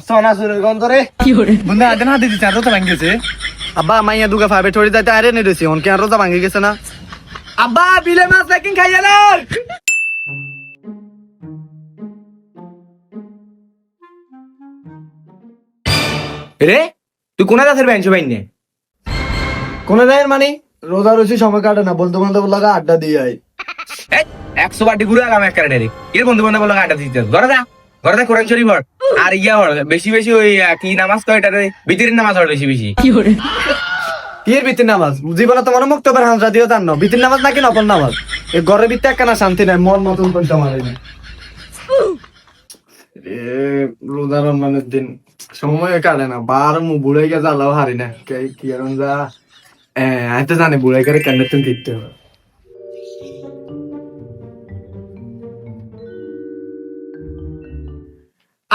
সোনা সুরের গন্ধ রে বন্ধু আদেন হাতে দিচ্ছে আর রোজা ভাঙ্গেছে। আব্বা মাইয়া দুগা ফাইবে ঠড়ি যাইতে আরে নি রইছি অনকে আর রোজা ভাঙি গেছে না। আব্বা বিলে মাছ প্যাকিং খাইয়া না। রে তুই কোনা দাসের বেঞ্চ বাইনে কোন যায় মানে রোজা রইছি সময় কাটে না, বন্ধু বান্ধব লাগা আড্ডা দিয়ে আই। 100 বাটি ঘুরে আলাম এক কারণে এর বন্ধু বান্ধব বলা আড্ডা দিতে ঘরে যা কোরআন শরীফ পড় আর ইয়া পড় বেশি বেশি ওই কি নামাজ তো এটা ভিতরের নামাজ পড় বেশি বেশি এর ভিতর নামাজ জীবনে তোমার মুক্তবার হামজা দিও জানো ভিতর নামাজ নাকি নকল নামাজ? এই ঘরের ভিতরে একখানা শান্তি নাই, মন মতন করতে আমার রোজা রমজানের দিন সময় কাটে না, বার মু বুড়ে গেছে আল্লাহ হারি না কি আর যা আমি তো জানি বুড়াই করে কেন তুমি কিনতে হবে।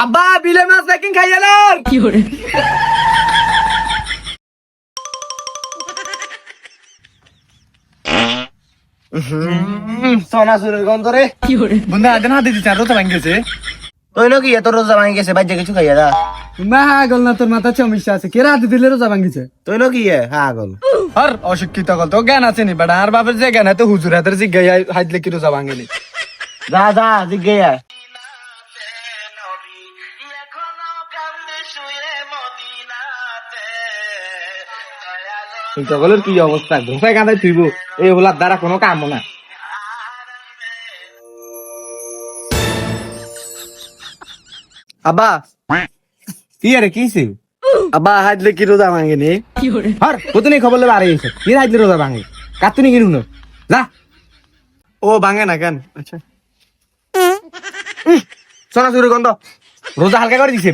আব্বা বিলে মাছ প্যাকিং খাইয়া না। সোনা সুরের গন্ধ রে বন্ধু আদেন হাতে দিচ্ছে আর রোজা ভাঙ্গেছে। তৈল কি এত রোজা ভাঙি গেছে বাইরে কিছু খাইয়া দা মা গল না তোর মাথা সমস্যা আছে কেরা হাতে দিলে রোজা ভাঙ্গিছে। তৈল কি হ্যাঁ গল আর অশিক্ষিত গল তো জ্ঞান আছে নি বেটা আর বাপের যে জ্ঞান আছে হুজুর হাতের জিজ্ঞাই হাইদলে কি রোজা ভাঙ্গেনি। যা যা জিজ্ঞাসা সকলের কি অবস্থা ঘোষায় কাঁদাই তুইব এই ওলার দ্বারা কোনো কাম না। আব্বা কি আরে কি আব্বা হাইলে কি রোজা ভাঙেনি? আর কতনি খবর লেবা আরে এসে কি হাইদলে রোজা ভাঙে কাতুনি কিনুন যা ও ভাঙে না কেন? আচ্ছা সোনা চুরি গন্ধ রোজা হালকা করে দিছে।